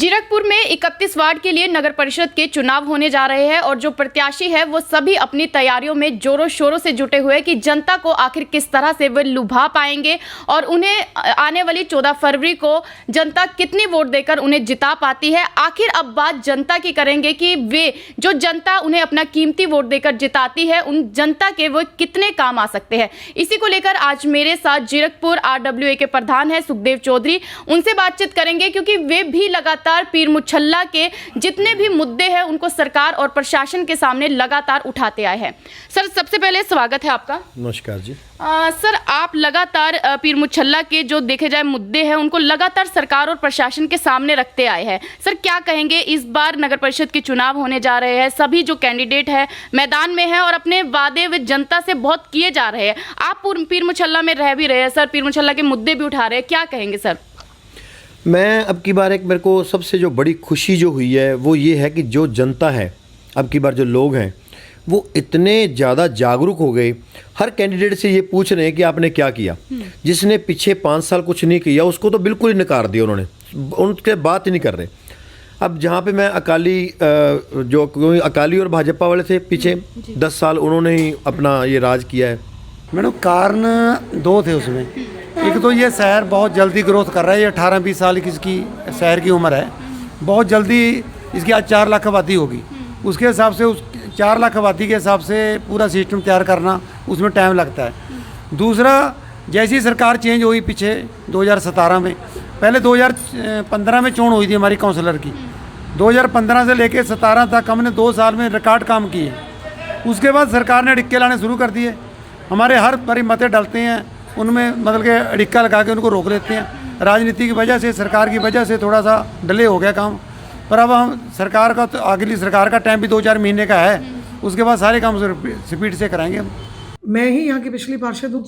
जीरकपुर में 31 वार्ड के लिए नगर परिषद के चुनाव होने जा रहे हैं और जो प्रत्याशी है वो सभी अपनी तैयारियों में जोरों शोरों से जुटे हुए हैं कि जनता को आखिर किस तरह से वे लुभा पाएंगे और उन्हें आने वाली 14 फरवरी को जनता कितनी वोट देकर उन्हें जिता पाती है। आखिर अब बात जनता की करेंगे कि वे जो जनता उन्हें अपना कीमती वोट देकर जिताती है उन जनता के वो कितने काम आ सकते हैं। इसी को लेकर आज मेरे साथ जीरकपुर RWA के प्रधान है सुखदेव चौधरी, उनसे बातचीत करेंगे क्योंकि वे भी लगातार पीर मुछल्ला के जितने भी मुद्दे हैं उनको सरकार और प्रशासन के सामने लगातार उठाते आए हैं। सर, सबसे पहले स्वागत है आपका। नमस्कार जी। सर, आप लगातार पीर मुछल्ला के जो देखे जाए मुद्दे हैं उनको लगातार सरकार और प्रशासन के सामने रखते आए हैं। सर, क्या कहेंगे, इस बार नगर परिषद के चुनाव होने जा रहे हैं, सभी जो कैंडिडेट है मैदान में है और अपने वादे वे जनता से बहुत किए जा रहे हैं। आप पीर मुछल्ला में रह भी रहे हैं सर, पीर मुछल्ला के मुद्दे भी उठा रहे हैं, क्या कहेंगे सर? मैं अब की बार एक मेरे को सबसे जो बड़ी खुशी जो हुई है वो ये है कि जो जनता है, अब की बार जो लोग हैं वो इतने ज़्यादा जागरूक हो गए। हर कैंडिडेट से ये पूछ रहे हैं कि आपने क्या किया। जिसने पीछे 5 साल कुछ नहीं किया उसको तो बिल्कुल ही नकार दिया उन्होंने, उनके बात ही नहीं कर रहे। अब जहाँ पे मैं जो अकाली और भाजपा वाले थे पीछे 10 साल उन्होंने ही अपना ये राज किया है। मैडम, कारण 2 थे उसमें। एक तो ये शहर बहुत जल्दी ग्रोथ कर रहा है, ये 18-20 साल की इसकी शहर की उम्र है, बहुत जल्दी इसकी आज 4 लाख आबादी होगी। उसके हिसाब से उस 4 लाख आबादी के हिसाब से पूरा सिस्टम तैयार करना उसमें टाइम लगता है। दूसरा, जैसी सरकार चेंज हुई पीछे 2017 में, पहले 2015 में चोन हुई थी हमारी काउंसलर की, 2015 से लेकर 17 तक हमने 2 साल में रिकॉर्ड काम किए। उसके बाद सरकार ने अड़िक्के लाने शुरू कर दिए। हमारे हर बारी मतें डलते हैं उनमें मतलब के अड़िक्का लगा के उनको रोक लेते हैं। राजनीति की वजह से, सरकार की वजह से थोड़ा सा डिले हो गया काम, पर अब हम सरकार का तो अगली सरकार का टाइम भी 2-4 महीने का है, उसके बाद सारे काम स्पीड से कराएंगे हम। मैं ही यहाँ की पिछली पार्षद हूँ,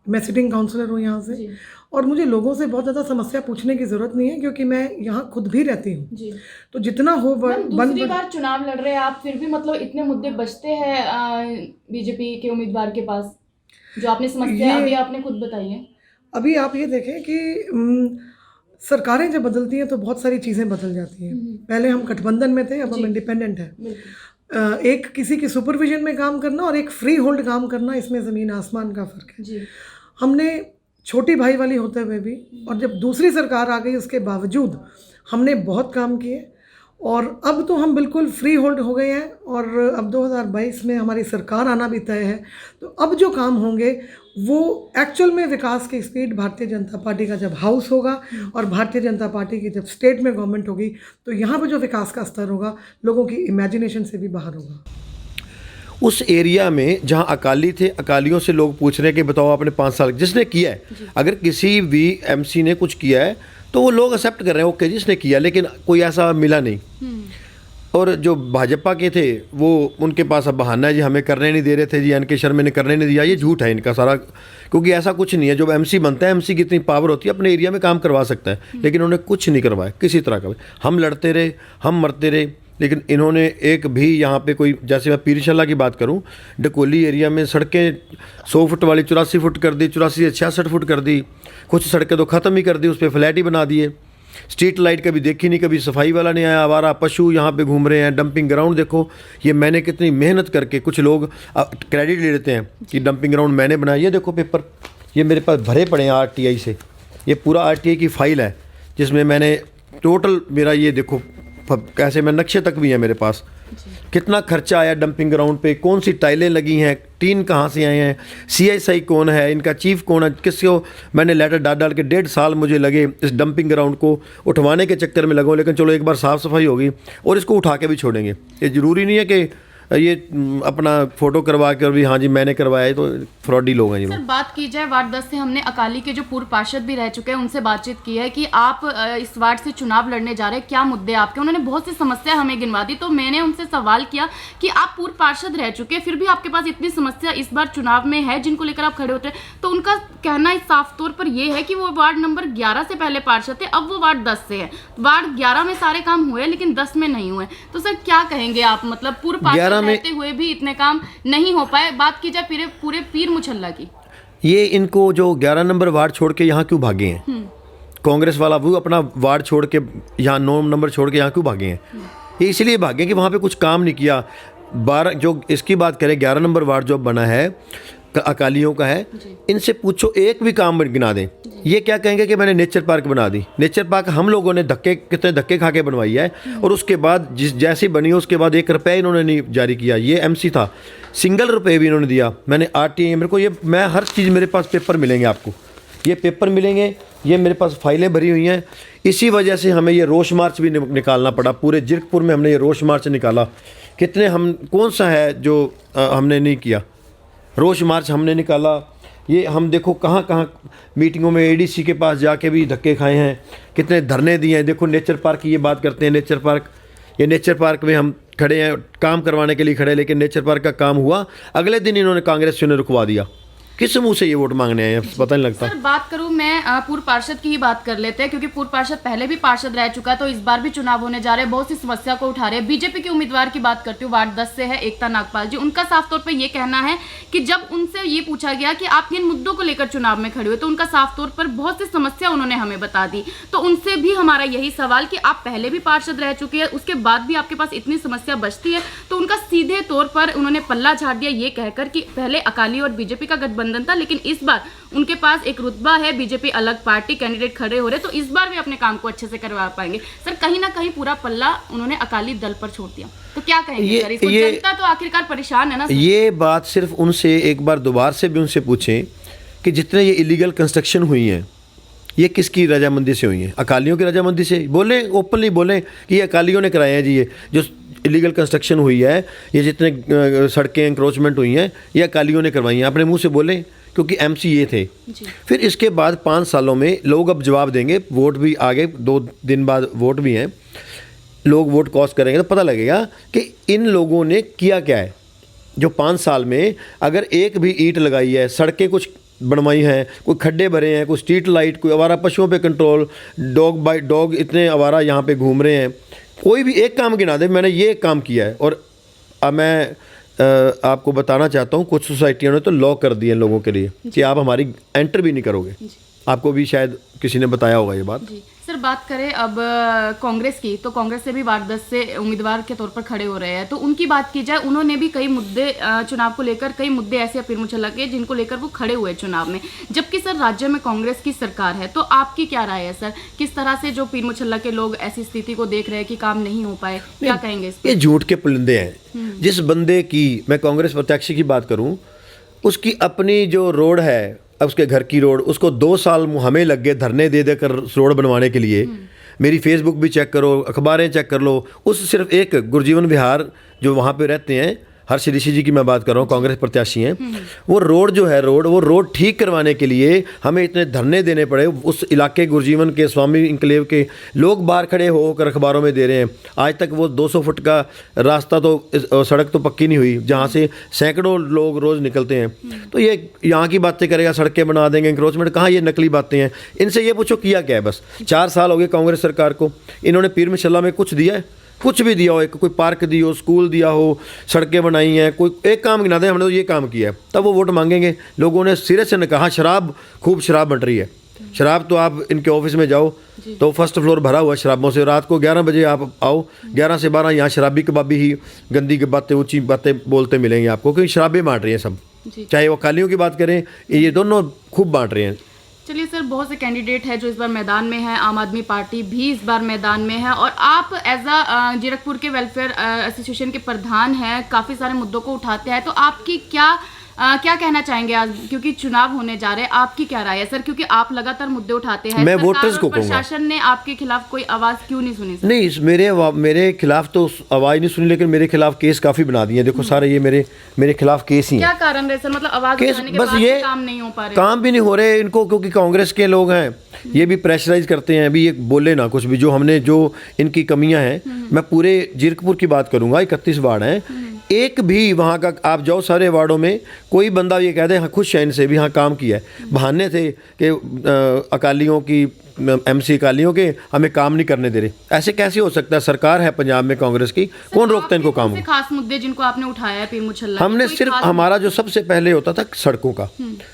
मैं सिटिंग काउंसलर हूँ यहाँ से, और मुझे लोगों से बहुत ज़्यादा समस्या पूछने की ज़रूरत नहीं है क्योंकि मैं यहाँ खुद भी रहती हूँ। तो जितना हो दूसरी बार चुनाव लड़ रहे हैं आप, फिर भी मतलब इतने मुद्दे बचते हैं बीजेपी के उम्मीदवार के पास, जो आपने समस्या अभी आपने खुद बताई है। अभी आप ये देखें कि सरकारें जब बदलती हैं तो बहुत सारी चीज़ें बदल जाती हैं। पहले हम गठबंधन में थे, अब हम इंडिपेंडेंट हैं। एक किसी की सुपरविजन में काम करना और एक फ्री होल्ड काम करना, इसमें ज़मीन आसमान का फ़र्क है। हमने छोटी भाई वाली होते हुए भी, और जब दूसरी सरकार आ गई उसके बावजूद हमने बहुत काम किए, और अब तो हम बिल्कुल फ्री होल्ड हो गए हैं। और अब 2022 में हमारी सरकार आना भी तय है, तो अब जो काम होंगे वो एक्चुअल में विकास की स्पीड, भारतीय जनता पार्टी का जब हाउस होगा और भारतीय जनता पार्टी की जब स्टेट में गवर्नमेंट होगी तो यहाँ पर जो विकास का स्तर होगा लोगों की इमेजिनेशन से भी बाहर होगा। उस एरिया में जहाँ अकाली थे, अकालियों से लोग पूछ रहे हैं कि बताओ आपने 5 साल जिसने किया है, अगर किसी भी MC ने कुछ किया है तो वो लोग एक्सेप्ट कर रहे हैं, ओके जिसने किया, लेकिन कोई ऐसा मिला नहीं। और जो भाजपा के थे वो उनके पास अब बहाना है जी हमें करने नहीं दे रहे थे जी, NK शर्मा ने करने नहीं दिया। ये झूठ है इनका सारा, क्योंकि ऐसा कुछ नहीं है। जब MC बनता है, MC की इतनी पावर होती है, अपने एरिया में काम करवा सकता है, लेकिन उन्होंने कुछ नहीं करवाया किसी तरह का। हम लड़ते रहे, हम मरते रहे, लेकिन इन्होंने एक भी यहाँ पे कोई, जैसे मैं पीरशल्ला की बात करूँ, डकोली एरिया में सड़कें 100 फुट वाली 84 फुट कर दी, 84 से 66 फुट कर दी, कुछ सड़कें तो ख़त्म ही कर दी, उस पर फ्लैट ही बना दिए। स्ट्रीट लाइट कभी देखी नहीं, कभी सफाई वाला नहीं आया, आवारा पशु यहाँ पे घूम रहे हैं। डंपिंग ग्राउंड देखो, ये मैंने कितनी मेहनत करके, कुछ लोग क्रेडिट ले लेते हैं कि डंपिंग ग्राउंड मैंने बनाया। ये देखो पेपर, ये मेरे पास भरे पड़े हैं RTI से, ये पूरा RTI की फाइल है जिसमें मैंने टोटल, मेरा ये देखो कैसे, मैं नक्शे तक भी है मेरे पास, कितना खर्चा आया डंपिंग ग्राउंड पे, कौन सी टाइलें लगी हैं, टीन कहाँ से आए हैं, CSI कौन है, इनका चीफ कौन है, किसको मैंने लेटर डाल के 1.5 साल मुझे लगे इस डंपिंग ग्राउंड को उठवाने के चक्कर में लगो। लेकिन चलो एक बार साफ़ सफाई होगी और इसको उठा के भी छोड़ेंगे। ये ज़रूरी नहीं है कि ये अपना फ़ोटो करवा के और भी हाँ जी मैंने करवाया है, तो फ्रॉडी लोग हैं ये। सर, बात की जाए वार्ड 10 से, हमने अकाली के जो पूर्व पार्षद भी रह चुके हैं उनसे बातचीत की है कि आप इस वार्ड से चुनाव लड़ने जा रहे हैं, क्या मुद्दे आपके। उन्होंने बहुत सी समस्या हमें गिनवा दी, तो मैंने उनसे सवाल किया कि आप पूर्व पार्षद रह चुके हैं, फिर भी आपके पास इतनी समस्या इस बार चुनाव में है जिनको लेकर आप खड़े होते हैं। तो उनका कहना साफ तौर पर यह है कि वो वार्ड नंबर 11 से पहले पार्षद थे, अब वो वार्ड 10 से है। वार्ड 11 में सारे काम हुए लेकिन 10 में नहीं हुए। तो सर क्या कहेंगे आप, मतलब पूर्व पार्षद रहते हुए भी इतने काम नहीं हो पाए। बात की जाए पूरे पीर मुछल्ला की, ये इनको जो 11 नंबर वार्ड छोड़ के यहाँ क्यों भागे हैं, कांग्रेस वाला वो अपना वार्ड छोड़ के यहाँ 9 नंबर छोड़ के यहाँ क्यों भागे हैं? ये इसलिए भागे कि वहाँ पे कुछ काम नहीं किया। 12 जो इसकी बात करें 11 नंबर वार्ड जो बना है अकालियों का है, इनसे पूछो एक भी काम गिना दें, ये क्या कहेंगे कि मैंने नेचर पार्क बना दी। नेचर पार्क हम लोगों ने कितने धक्के खा के बनवाई है, और उसके बाद जैसी बनी उसके बाद 1 रुपया इन्होंने नहीं जारी किया। ये एमसी था, सिंगल रुपये भी इन्होंने दिया। मैंने आरटीआई मेरे को मैं हर चीज़ मेरे पास पेपर मिलेंगे आपको, ये पेपर मिलेंगे, ये मेरे पास फाइलें भरी हुई हैं। इसी वजह से हमें ये रोष मार्च भी निकालना पड़ा। पूरे जीरकपुर में हमने ये रोष मार्च निकाला। कितने हम कौन सा है जो हमने नहीं किया, रोष मार्च हमने निकाला। ये हम देखो कहाँ कहाँ मीटिंगों में एडीसी के पास जाके भी धक्के खाए हैं, कितने धरने दिए हैं। देखो नेचर पार्क की ये बात करते हैं, नेचर पार्क, ये नेचर पार्क में हम खड़े हैं, काम करवाने के लिए खड़े, लेकिन नेचर पार्क का काम हुआ, अगले दिन इन्होंने कांग्रेस ने रुकवा दिया। किस मुंह से ये वोट मांगने आए हैं, पता नहीं लगता। सर बात करूं मैं पूर्व पार्षद की ही बात कर लेते हैं, क्योंकि पूर्व पार्षद पहले भी पार्षद रह चुका, तो इस बार भी चुनाव होने जा रहे हैं, बहुत सी समस्या को उठा रहे हैं। बीजेपी के उम्मीदवार की बात करती हूँ, वार्ड 10 से है एकता नागपाल जी। उनका साफ तौर पर यह कहना है कि जब उनसे ये पूछा गया कि आप किन मुद्दों को लेकर चुनाव में खड़े हुए, तो उनका साफ तौर पर बहुत सी समस्या उन्होंने हमें बता दी। तो उनसे भी हमारा यही सवाल कि आप पहले भी पार्षद रह चुके हैं, उसके बाद भी आपके पास इतनी समस्या बचती है, तो उनका सीधे तौर पर उन्होंने पल्ला झाड़ दिया ये कहकर कि पहले अकाली और बीजेपी का गठबंधन था, लेकिन इस बार उनके पास एक रुतबा है, बीजेपी अलग पार्टी कैंडिडेट खड़े हो रहे, तो इस बार भी अपने काम को अच्छे से करवा पाएंगे। सर कहीं ना कहीं पूरा पल्ला उन्होंने अकाली दल पर छोड़ दिया, तो क्या कहेंगे सर? इसको जनता तो आखिरकार परेशान है ना सर? ये बात सिर्फ उनसे एक बार दोबारा से भी उनसे पूछें कि जितने ये इलीगल कंस्ट्रक्शन हुई हैं, ये किसकी रजामंदी से हुई हैं? अकालियों की रजामंदी से। बोलें, ओपनली बोलें कि ये अकालियों ने कराए हैं जी। ये जो इलीगल कंस्ट्रक्शन हुई है, ये जितने सड़कें इंक्रोचमेंट हुई हैं, ये अकालियों ने करवाई हैं। अपने मुंह से बोलें, क्योंकि एमसी ये थे। फिर इसके बाद 5 सालों में लोग अब जवाब देंगे, वोट भी आगे 2 दिन बाद वोट भी हैं, लोग वोट कॉस्ट करेंगे तो पता लगेगा कि इन लोगों ने किया क्या है। जो 5 साल में अगर एक भी ईंट लगाई है, सड़कें कुछ बनवाई हैं, कोई खड्डे भरे हैं, कोई स्ट्रीट लाइट, कोई आवारा पशुओं पे कंट्रोल, डॉग इतने आवारा यहाँ पे घूम रहे हैं, कोई भी एक काम गिना दे मैंने ये काम किया है। और अब मैं आपको बताना चाहता हूँ, कुछ सोसाइटियों ने तो लॉ कर दिए लोगों के लिए कि आप हमारी एंटर भी नहीं करोगे। आपको भी शायद किसी ने बताया होगा ये बात। जी सर, बात करें अब कांग्रेस की, तो कांग्रेस से भी वार्ड 10 से उम्मीदवार के तौर पर खड़े हो रहे हैं, तो उनकी बात की जाए, उन्होंने भी कई मुद्दे चुनाव को लेकर, कई मुद्दे ऐसे पीर मुझे लगे जिनको लेकर वो खड़े हुए चुनाव में, जबकि सर राज्य में कांग्रेस की सरकार है। तो आपकी क्या राय है सर, किस तरह से जो पीर मुछल्ला के लोग ऐसी स्थिति को देख रहे हैं कि काम नहीं हो पाए, क्या कहेंगे इस पर? ये झूठ के पुलिंदे हैं। जिस बंदे की, मैं कांग्रेस प्रत्याशी की बात करूं, उसकी अपनी जो रोड है, उसके घर की रोड, उसको 2 साल हमें लग गए धरने दे देकर रोड बनवाने के लिए। मेरी फेसबुक भी चेक करो, अखबारें चेक कर लो, उस सिर्फ एक गुरजीवन विहार जो वहाँ पे रहते हैं, हर्ष ऋषि जी की मैं बात कर रहा हूँ, कांग्रेस प्रत्याशी हैं, वो रोड जो है वो रोड ठीक करवाने के लिए हमें इतने धरने देने पड़े। उस इलाके गुरजीवन के स्वामी इंक्लेव के लोग बाहर खड़े होकर अखबारों में दे रहे हैं। आज तक वो 200 फुट का रास्ता तो, सड़क तो पक्की नहीं हुई, जहाँ से सैकड़ों लोग रोज़ निकलते हैं। तो ये यहाँ की बातें करेगा, सड़कें बना देंगे, इंक्रोचमेंट, कहाँ ये नकली बातें हैं। इनसे ये पूछो किया क्या है? बस 4 साल हो गए कांग्रेस सरकार को, इन्होंने पीर मुछल्ला में कुछ दिया है? कुछ भी दिया हो, एक कोई पार्क दी हो, स्कूल दिया हो, सड़कें बनाई हैं, कोई एक काम गिना दे हमने तो ये काम किया है, तब वो वोट मांगेंगे। लोगों ने सिरे से न कहा शराब, खूब शराब बन रही है। शराब तो आप इनके ऑफिस में जाओ तो फर्स्ट फ्लोर भरा हुआ शराबों से। रात को 11 बजे आप आओ, 11 से 12 यहाँ शराबी कबाबी ही गंदी बातें, ऊंची बातें बोलते मिलेंगे आपको, क्योंकि शराबें बांट रही हैं सब। चाहे वो अकालियों की बात करें, ये दोनों खूब बांट रहे हैं। चलिए सर, बहुत से कैंडिडेट है जो इस बार मैदान में है, आम आदमी पार्टी भी इस बार मैदान में है, और आप एज अ जीरकपुर के वेलफेयर एसोसिएशन के प्रधान हैं, काफ़ी सारे मुद्दों को उठाते हैं, तो आपकी क्या कहना चाहेंगे आज, क्योंकि चुनाव होने जा रहे हैं, आपकी क्या राय है सर? क्योंकि आप लगातार मुद्दे उठाते हैं, मैं वोटर्स को कहूँगा, प्रशासन ने आपके खिलाफ कोई आवाज़ क्यों नहीं सुनी सर? नहीं, मेरे खिलाफ तो आवाज़ नहीं सुनी, लेकिन मेरे खिलाफ केस काफ़ी बना दिए। देखो सारे ये मेरे खिलाफ केस ही हैं। क्या कारण रहे सर, मतलब आवाज़ उठाने के बस बाद ये काम नहीं हो पा रहे? काम भी नहीं हो रहे इनको, क्योंकि कांग्रेस के लोग हैं, ये भी प्रेशराइज करते हैं। अभी ये बोले ना कुछ भी, जो इनकी कमियां हैं, मैं पूरे जीरकपुर की बात करूंगा, 31 वार्ड हैं, एक भी वहाँ का आप जाओ सारे वार्डों में, कोई बंदा ये कह दे हाँ खुश है इनसे भी, हाँ काम किया है। बहाने थे कि अकालियों की MC अकालियों के हमें काम नहीं करने दे रहे। ऐसे कैसे हो सकता है? सरकार है पंजाब में कांग्रेस की, कौन रोकता है इनको काम? कौन से खास मुद्दे जिनको आपने उठाया है पीर मुछल्ला? हमने कोई सिर्फ खास हमारा जो सबसे पहले होता था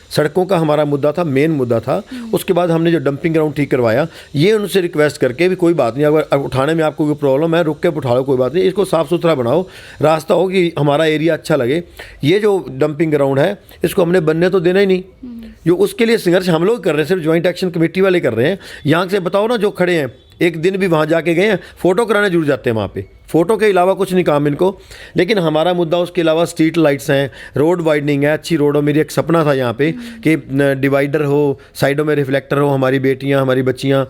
सड़कों का हमारा मुद्दा था, मेन मुद्दा था। उसके बाद हमने जो डंपिंग ग्राउंड ठीक करवाया, ये उनसे रिक्वेस्ट करके भी कोई बात नहीं, अगर उठाने में आपको कोई प्रॉब्लम है रुक के उठा लो, कोई बात नहीं, इसको साफ़ सुथरा बनाओ, रास्ता हो कि हमारा एरिया अच्छा लगे। ये जो डंपिंग ग्राउंड है इसको हमने बनने तो देना ही नहीं, जो उसके लिए संघर्ष हम लोग कर रहे हैं, सिर्फ ज्वाइंट एक्शन कमेटी वाले कर रहे हैं। यहाँ से बताओ ना, जो खड़े हैं एक दिन भी वहाँ जाके गए हैं, फ़ोटो कराने जुड़ जाते हैं वहाँ पे, फ़ोटो के अलावा कुछ नहीं काम इनको। लेकिन हमारा मुद्दा उसके अलावा स्ट्रीट लाइट्स हैं, रोड वाइडनिंग है, अच्छी रोड हो। मेरी एक सपना था यहाँ पे कि डिवाइडर हो, साइडों में रिफ्लेक्टर हो, हमारी बेटियाँ हमारी बच्चियाँ,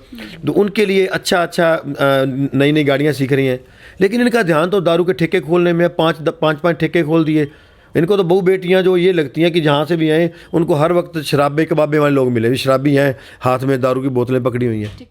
तो उनके लिए अच्छा नई नई गाड़ियाँ सीख रही हैं। लेकिन इनका ध्यान तो दारू के ठेके खोलने में, पाँच ठेके खोल दिए। इनको तो बहू बेटियाँ जो ये लगती हैं कि जहाँ से भी आए उनको हर वक्त शराबे कबाबे वाले लोग मिले, शराबी हैं, हाथ में दारू की बोतलें पकड़ी हुई हैं।